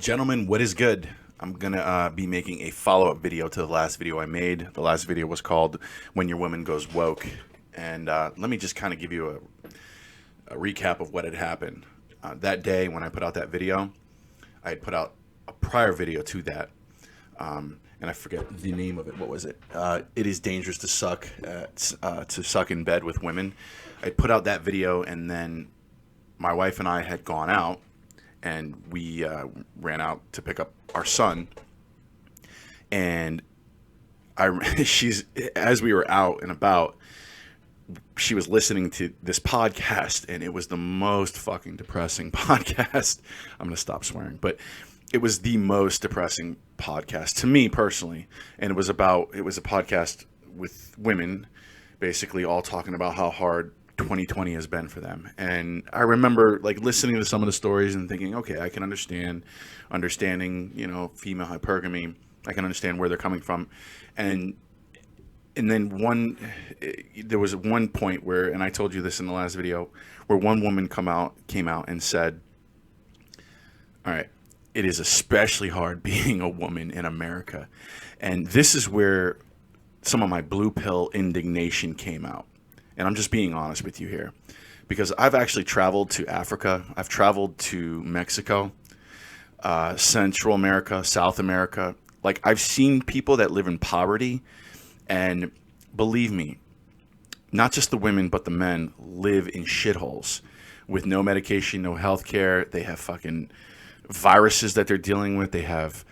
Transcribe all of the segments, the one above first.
Gentlemen, what is good? I'm going to be making a follow-up video to the last video I made. The last video was called When Your Woman Goes Woke. And let me just kind of give you a recap of what had happened. That day when I put out that video, I had put out a prior video to that. And I forget the name of it. What was it? It is dangerous to suck in bed with women. I put out that video, and then my wife and I had gone out, and we ran out to pick up our son. And she's as we were out and about, she was listening to this podcast, and it was the most fucking depressing podcast. I'm gonna stop swearing, but it was the most depressing podcast to me personally. And it was a podcast with women, basically all talking about how hard 2020 has been for them. And I remember like listening to some of the stories and thinking, okay, I can understanding, female hypergamy. I can understand where they're coming from. And then there was one point where, and I told you this in the last video, where one woman came out and said, all right, it is especially hard being a woman in America. And this is where some of my blue pill indignation came out. And I'm just being honest with you here, because I've actually traveled to Africa. I've traveled to Mexico, Central America, South America. Like, I've seen people that live in poverty, and believe me, not just the women, but the men live in shitholes with no medication, no health care. They have fucking viruses that they're dealing with. They have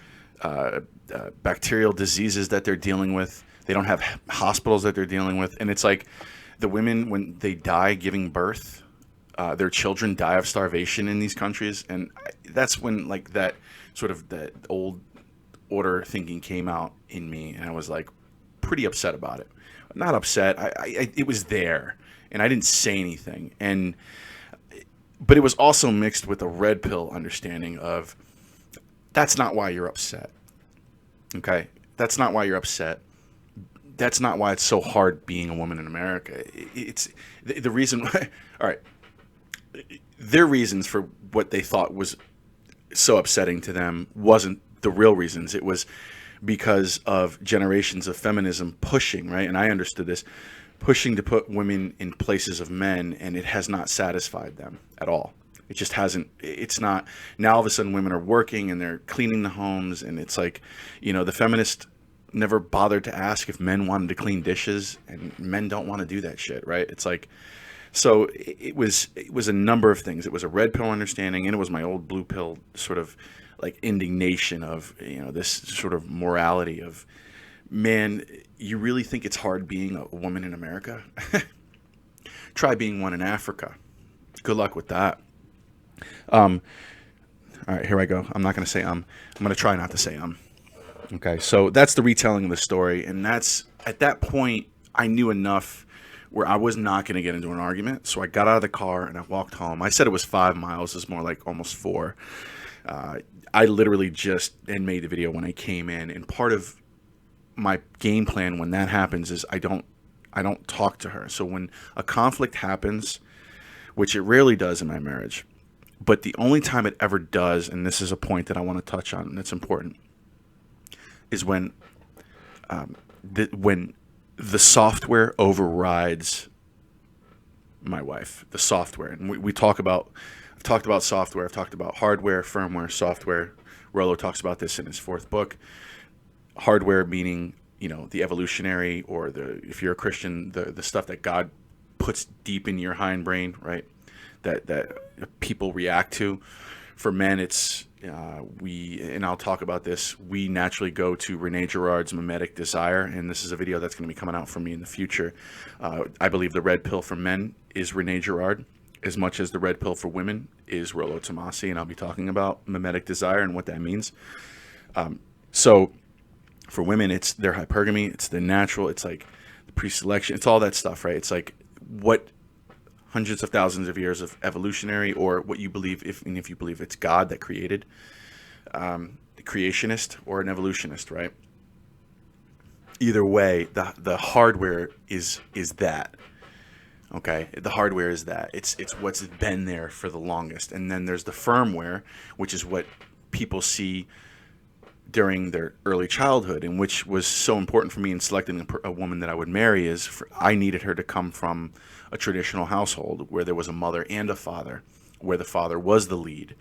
bacterial diseases that they're dealing with. They don't have hospitals that they're dealing with. And it's like the women, when they die giving birth, their children die of starvation in these countries. And that's when like that sort of that old order thinking came out in me. And I was like pretty upset about it. Not upset. It was there, and I didn't say anything. But it was also mixed with a red pill understanding of that's not why you're upset. Okay? That's not why you're upset. That's not why it's so hard being a woman in America. It's the reason why. All right. Their reasons for what they thought was so upsetting to them wasn't the real reasons. It was because of generations of feminism pushing, right? And I understood this, pushing to put women in places of men, and it has not satisfied them at all. It just hasn't. It's not. Now all of a sudden women are working and they're cleaning the homes, and it's like, the feminists never bothered to ask if men wanted to clean dishes, and men don't want to do that shit, right? It's like, so it was a number of things. It was a red pill understanding, and it was my old blue pill sort of like indignation of, this sort of morality of, man, you really think it's hard being a woman in America? Try being one in Africa. Good luck with that. All right, here I go. I'm not going to say I'm going to try not to say Okay, so that's the retelling of the story. And that's, at that point, I knew enough where I was not going to get into an argument. So I got out of the car and I walked home. I said it was 5 miles. It's more like almost 4. I literally just then made the video when I came in. And part of my game plan when that happens is I don't talk to her. So when a conflict happens, which it rarely does in my marriage, but the only time it ever does, and this is a point that I want to touch on, and it's important, is when the software overrides my wife. The software, and I've talked about software. I've talked about hardware, firmware, software. Rollo talks about this in his 4th book. Hardware meaning, the evolutionary, or if you're a Christian, the stuff that God puts deep in your hindbrain, right? That people react to. For men, it's and I'll talk about this. We naturally go to Rene Girard's mimetic desire, and this is a video that's going to be coming out for me in the future. I believe the red pill for men is Rene Girard, as much as the red pill for women is Rollo Tomasi, and I'll be talking about mimetic desire and what that means. So for women, it's their hypergamy, it's the natural, it's like the pre-selection, it's all that stuff, right? It's like what hundreds of thousands of years of evolutionary, or what you believe, if you believe it's God that created, the creationist or an evolutionist, right? Either way, the hardware is that. Okay, the hardware is that. It's what's been there for the longest, and then there's the firmware, which is what people see during their early childhood, and which was so important for me in selecting a woman that I would marry, is I needed her to come from a traditional household where there was a mother and a father, where the father was the lead.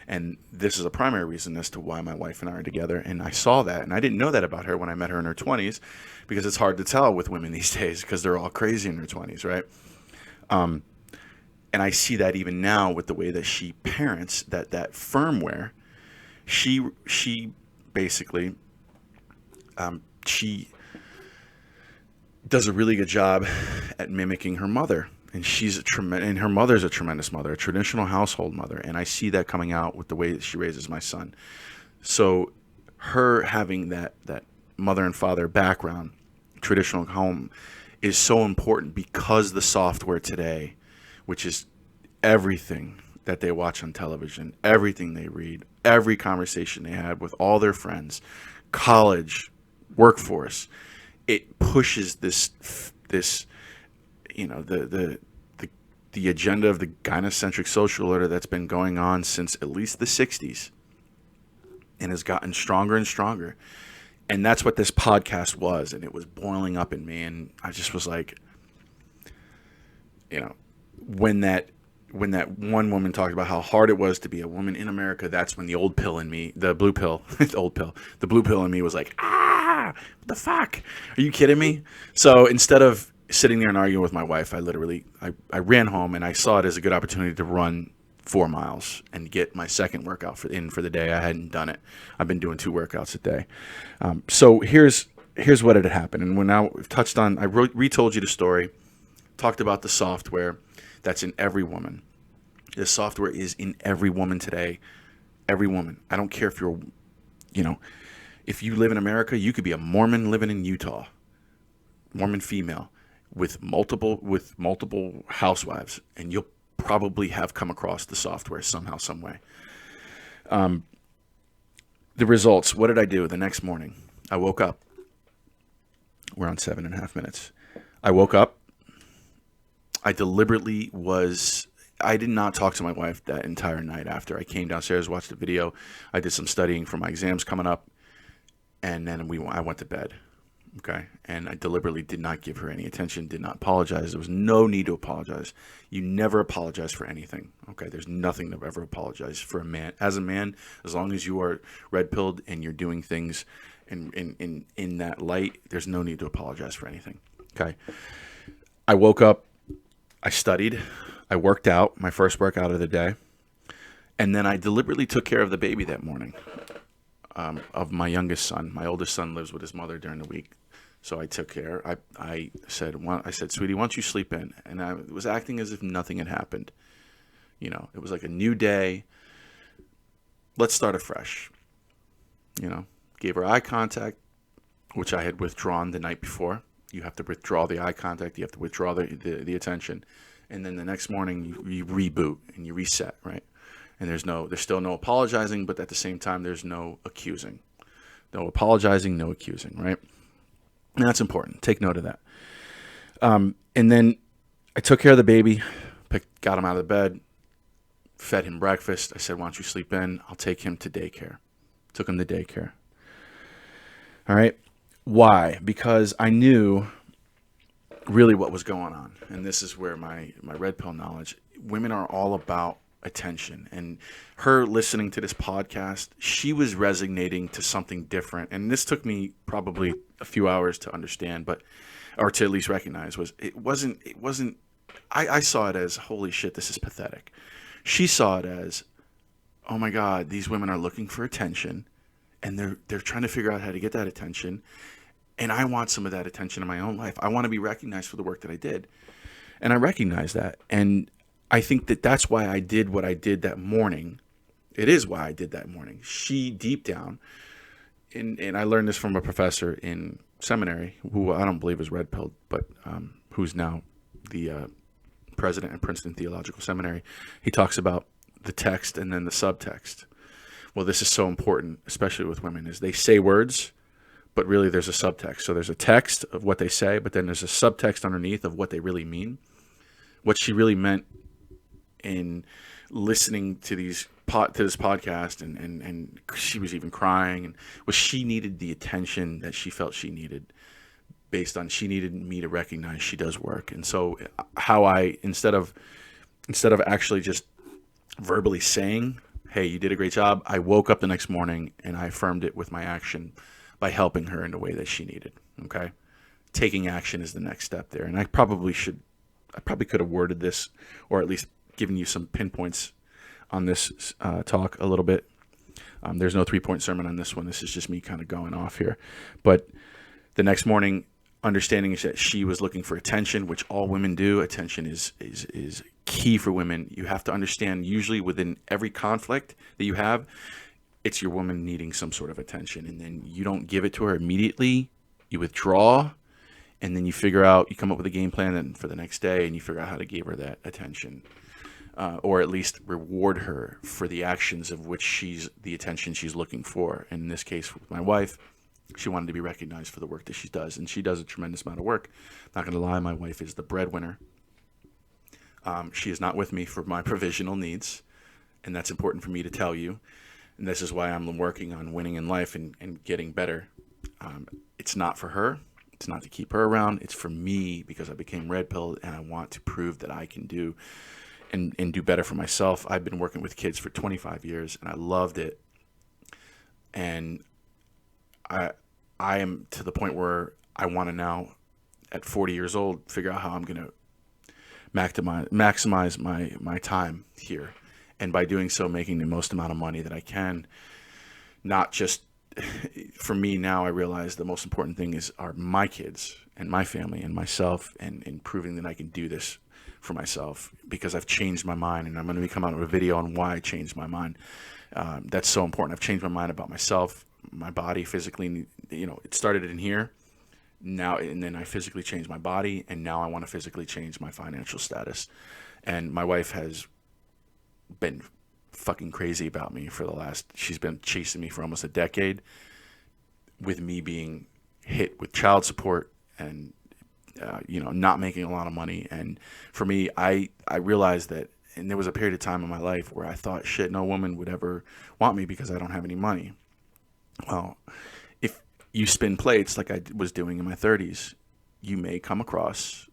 And this is a primary reason as to why my wife and I are together. And I saw that, and I didn't know that about her when I met her in her 20s, because it's hard to tell with women these days because they're all crazy in their 20s, right? And I see that even now with the way that she parents, that firmware. She basically, she does a really good job at mimicking her mother, and and her mother's a tremendous mother, a traditional household mother, and I see that coming out with the way that she raises my son. So her having that mother and father background, traditional home, is so important, because the software today, which is everything that they watch on television, everything they read, every conversation they had with all their friends, college, workforce, it pushes this the agenda of the gynocentric social order that's been going on since at least the 60s, and has gotten stronger and stronger. And that's what this podcast was, and it was boiling up in me, and I just was like, when that one woman talked about how hard it was to be a woman in America, that's when the old pill in me, the blue pill, the blue pill in me was like, what the fuck? Are you kidding me? So instead of sitting there and arguing with my wife, I ran home, and I saw it as a good opportunity to run 4 miles and get my second workout for the day. I hadn't done it. I've been doing 2 workouts a day. So here's what had happened. And when I touched on, I retold you the story, talked about the software that's in every woman. This software is in every woman today. Every woman. I don't care if you're, if you live in America, you could be a Mormon living in Utah, Mormon female with multiple housewives, and you'll probably have come across the software somehow, some way. The results. What did I do the next morning? I woke up. We're on 7.5 minutes. I woke up. I did not talk to my wife that entire night after. I came downstairs, watched the video. I did some studying for my exams coming up, and then I went to bed. Okay? And I deliberately did not give her any attention, did not apologize. There was no need to apologize. You never apologize for anything. Okay? There's nothing to ever apologize for a man. As a man, as long as you are red-pilled and you're doing things in that light, there's no need to apologize for anything. Okay? I woke up. I studied, I worked out, my first workout of the day, and then I deliberately took care of the baby that morning, of my youngest son. My oldest son lives with his mother during the week, so I took care. I said, sweetie, why don't you sleep in? And I was acting as if nothing had happened. It was like a new day. Let's start afresh. Gave her eye contact, which I had withdrawn the night before. You have to withdraw the eye contact. You have to withdraw the attention. And then the next morning you reboot and you reset, right? And there's still no apologizing, but at the same time, there's no accusing. No apologizing, no accusing, right? And that's important. Take note of that. And then I took care of the baby, got him out of the bed, fed him breakfast. I said, why don't you sleep in? I'll take him to daycare. Took him to daycare. All right. Why? Because I knew really what was going on. And this is where my red pill knowledge, women are all about attention. And her listening to this podcast, she was resonating to something different. And this took me probably a few hours to understand, or to at least recognize, I saw it as, holy shit, this is pathetic. She saw it as, oh my God, these women are looking for attention. And they're trying to figure out how to get that attention. And I want some of that attention in my own life. I want to be recognized for the work that I did. And I recognize that. And I think that's why I did what I did that morning. It is why I did that morning. She, deep down, and I learned this from a professor in seminary, who I don't believe is red-pilled, but who's now the president of Princeton Theological Seminary. He talks about the text and then the subtext. Well, this is so important, especially with women, is they say words, but really there's a subtext. So there's a text of what they say, but then there's a subtext underneath of what they really mean. What she really meant in listening to this podcast, and she was even crying, and she needed the attention that she felt she needed, based on she needed me to recognize she does work. And so how I, instead of actually just verbally saying, hey, you did a great job, I woke up the next morning and I affirmed it with my action by helping her in the way that she needed. Okay, taking action is the next step there. And I probably could have worded this, or at least given you some pinpoints on this talk a little bit. There's no 3-point sermon on this one. This is just me kind of going off here. But the next morning, understanding that she was looking for attention, which all women do. Attention is key for women. You have to understand, usually within every conflict that you have, it's your woman needing some sort of attention, and then you don't give it to her immediately. You withdraw, and then you come up with a game plan for the next day, and you figure out how to give her that attention, or at least reward her for the actions of which the attention she's looking for. And in this case, with my wife, she wanted to be recognized for the work that she does, and she does a tremendous amount of work. Not going to lie, my wife is the breadwinner. She is not with me for my provisional needs, and that's important for me to tell you. And this is why I'm working on winning in life and getting better. It's not for her. It's not to keep her around. It's for me, because I became red pilled, and I want to prove that I can do and do better for myself. I've been working with kids for 25 years, and I loved it. And I am to the point where I want to now, at 40 years old, figure out how I'm going to maximize my time here, and by doing so, making the most amount of money that I can. Not just for me. Now I realize the most important thing are my kids and my family and myself, and proving that I can do this for myself, because I've changed my mind, and I'm going to be coming out with a video on why I changed my mind. That's so important. I've changed my mind about myself, my body, physically. It started in here. Now, and then I physically changed my body, and now I want to physically change my financial status. And my wife has been fucking crazy about me she's been chasing me for almost a decade, with me being hit with child support and, not making a lot of money. And for me, I realized that, and there was a period of time in my life where I thought, shit, no woman would ever want me because I don't have any money. Well, if you spin plates like I was doing in my 30s, you may come across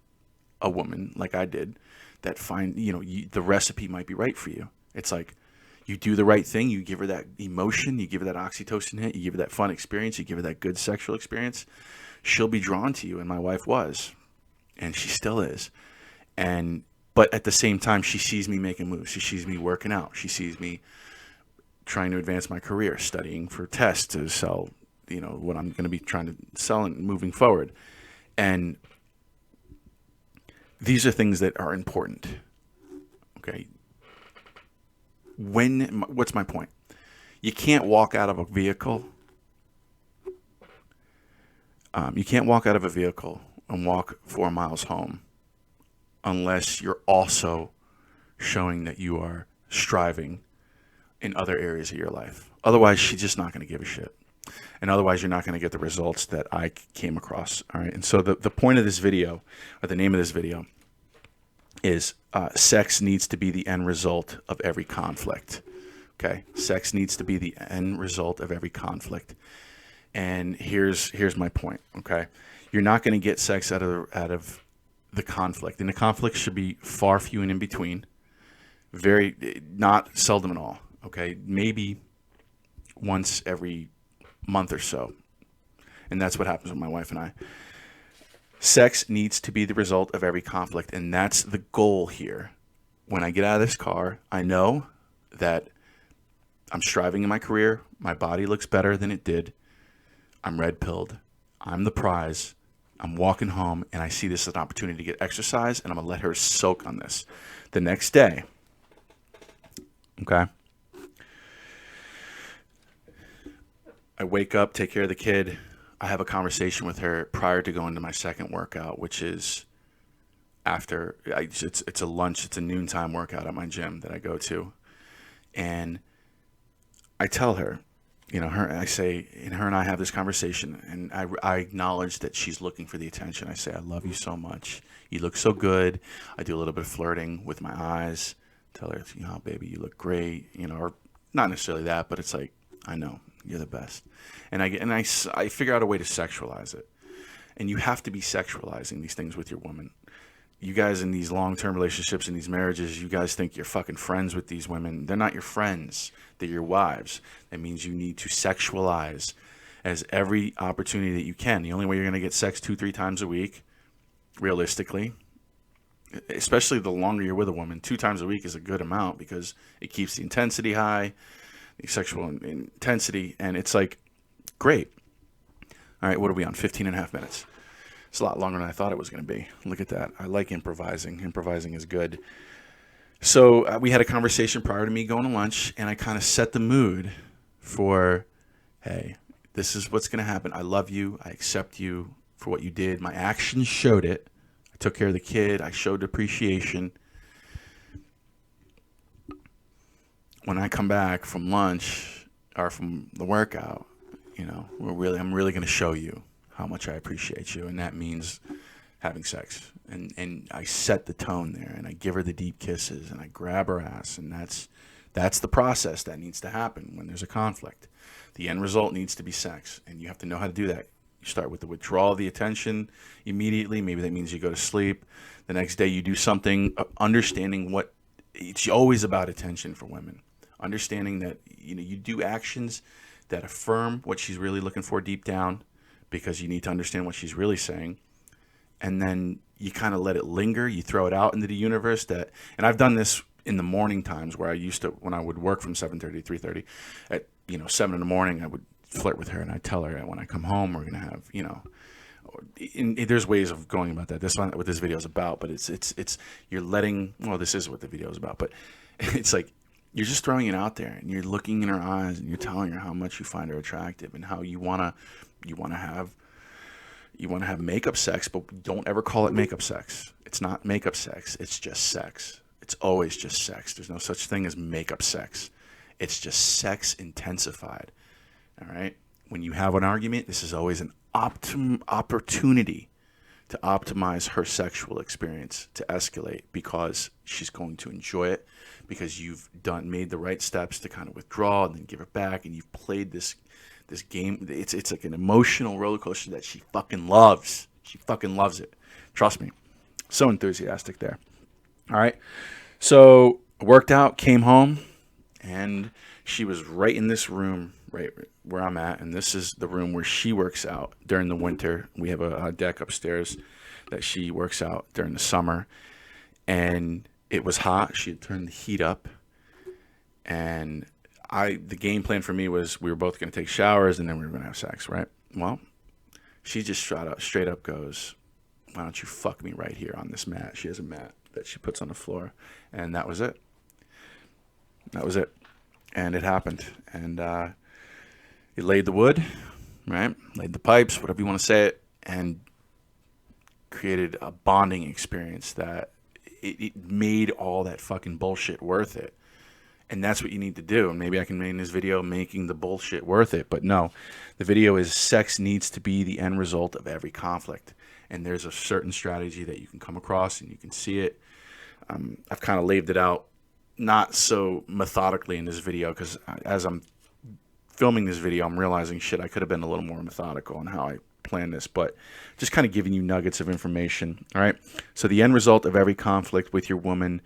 a woman like I did that the recipe might be right for you. It's like, you do the right thing, you give her that emotion, you give her that oxytocin hit, you give her that fun experience, you give her that good sexual experience, she'll be drawn to you. And my wife was, and she still is. But at the same time, she sees me making moves. She sees me working out. She sees me trying to advance my career, studying for tests to sell, what I'm going to be trying to sell and moving forward. And these are things that are important. Okay. What's my point? You can't walk out of a vehicle. You can't walk out of a vehicle and walk 4 miles home unless you're also showing that you are striving in other areas of your life. Otherwise, she's just not going to give a shit. And otherwise, you're not going to get the results that I came across. All right. And so the point of this video, or the name of this video, is sex needs to be the end result of every conflict. Okay. Sex needs to be the end result of every conflict. And here's my point. Okay. You're not going to get sex out of the conflict. And the conflict should be far, few, and in between. Not seldom at all. Okay. Maybe once every month or so. And that's what happens with my wife and I. Sex needs to be the result of every conflict. And that's the goal here. When I get out of this car, I know that I'm striving in my career. My body looks better than it did. I'm red-pilled. I'm the prize. I'm walking home, and I see this as an opportunity to get exercise, and I'm going to let her soak on this. The next day, okay, I wake up, take care of the kid. I have a conversation with her prior to going to my second workout, which is after. It's a lunch. It's a noontime workout at my gym that I go to, and I tell her, I say, and her and I have this conversation, and I acknowledge that she's looking for the attention. I say, I love you so much. You look so good. I do a little bit of flirting with my eyes, Tell her, you know, baby, you look great, you know, or not necessarily that, but it's like, I know you're the best. And I figure out a way to sexualize it. And you have to be sexualizing these things with your woman. You guys in these long-term relationships, in these marriages, you guys think you're fucking friends with these women. They're not your friends. They're your wives. That means you need to sexualize as every opportunity that you can. The only way you're going to get sex 2-3 times a week, realistically, especially the longer you're with a woman, 2 times a week is a good amount because it keeps the intensity high, the sexual intensity, and it's like, great. All right, what are we on? 15 and a half minutes. It's a lot longer than I thought it was going to be. Look at that. I like improvising. Improvising is good. So we had a conversation prior to me going to lunch, and I kind of set the mood for, hey, this is what's going to happen. I love you. I accept you for what you did. My actions showed it. I took care of the kid. I showed appreciation. When I come back from lunch or from the workout, you know, I'm really going to show you how much I appreciate you, and that means having sex. And I set the tone there, and I give her the deep kisses, and I grab her ass, and that's the process that needs to happen when there's a conflict. The end result needs to be sex, and you have to know how to do that. You start with the withdrawal of the attention immediately. Maybe that means you go to sleep. The next day you do something, understanding what it's always about attention for women. Understanding that, you know, you do actions that affirm what she's really looking for deep down, because you need to understand what she's really saying. And then you kind of let it linger. You throw it out into the universe. And I've done this in the morning times where I used to, when I would work from 7:30 to 3:30, at 7 in the morning, I would flirt with her, and I'd tell her that when I come home, we're gonna have, there's ways of going about that. That's not what this video is about, but it's you're letting. Well, this is what the video is about, but it's like you're just throwing it out there, and you're looking in her eyes, and you're telling her how much you find her attractive, and how you wanna have makeup sex, but don't ever call it makeup sex. It's not makeup sex. It's just sex. It's always just sex. There's no such thing as makeup sex. It's just sex intensified. All right? When you have an argument, this is always an opportunity to optimize her sexual experience, to escalate, because she's going to enjoy it, because you've made the right steps to kind of withdraw and then give it back, and you've played this game. It's like an emotional roller coaster that she fucking loves. She fucking loves it. Trust me. So enthusiastic there. All right. So I worked out, came home, and she was right in this room, right where I'm at. And this is the room where she works out during the winter. We have a deck upstairs that she works out during the summer. And it was hot. She had turned the heat up. And the game plan for me was we were both going to take showers and then we were going to have sex, right? Well, she just straight up goes, why don't you fuck me right here on this mat? She has a mat that she puts on the floor. And that was it. That was it. And it happened. And it laid the wood, right? Laid the pipes, whatever you want to say it, and created a bonding experience that it made all that fucking bullshit worth it. And that's what you need to do. And maybe I can make this video making the bullshit worth it. But no, the video is sex needs to be the end result of every conflict. And there's a certain strategy that you can come across and you can see it. I've kind of laid it out not so methodically in this video, because as I'm filming this video, I'm realizing, shit, I could have been a little more methodical on how I planned this. But just kind of giving you nuggets of information. All right. So the end result of every conflict with your woman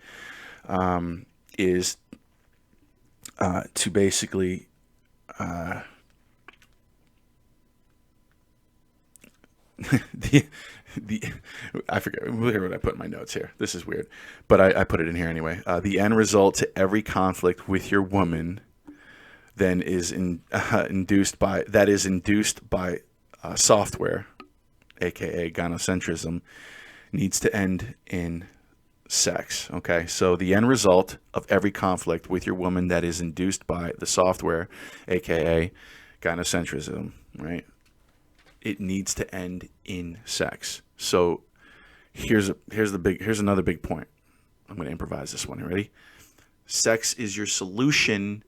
is to basically I forget what I put in my notes here. This is weird, but I put it in here anyway. The end result to every conflict with your woman then is induced by software, aka gynocentrism, needs to end in sex. Okay, so the end result of every conflict with your woman that is induced by the software, aka gynocentrism, right? It needs to end in sex. So here's another big point. I'm going to improvise this one. You ready? Sex is your solution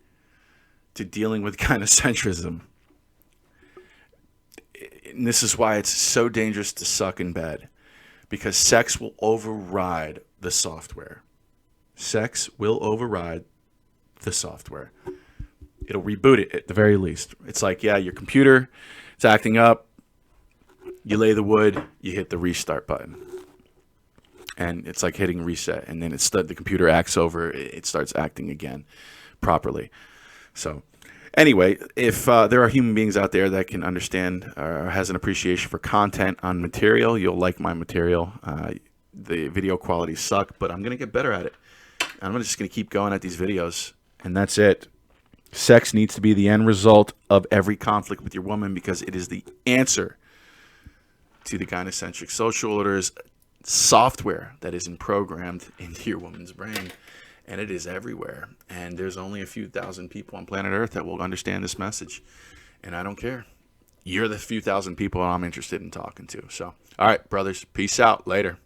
to dealing with gynocentrism. And this is why it's so dangerous to suck in bed, because sex will override the software. sex will override the software. It'll reboot it at the very least. It's like, yeah, your computer, it's acting up. You lay the wood, you hit the restart button. And it's like hitting reset. And then the computer acts over, it starts acting again properly. So anyway, if there are human beings out there that can understand or has an appreciation for content on material, you'll like my material. The video quality suck, but I'm going to get better at it. I'm just going to keep going at these videos. And that's it. Sex needs to be the end result of every conflict with your woman because it is the answer to the gynocentric social orders software that isn't programmed into your woman's brain. And it is everywhere. And there's only a few thousand people on planet Earth that will understand this message. And I don't care. You're the few thousand people I'm interested in talking to. So, all right, brothers, peace out. Later.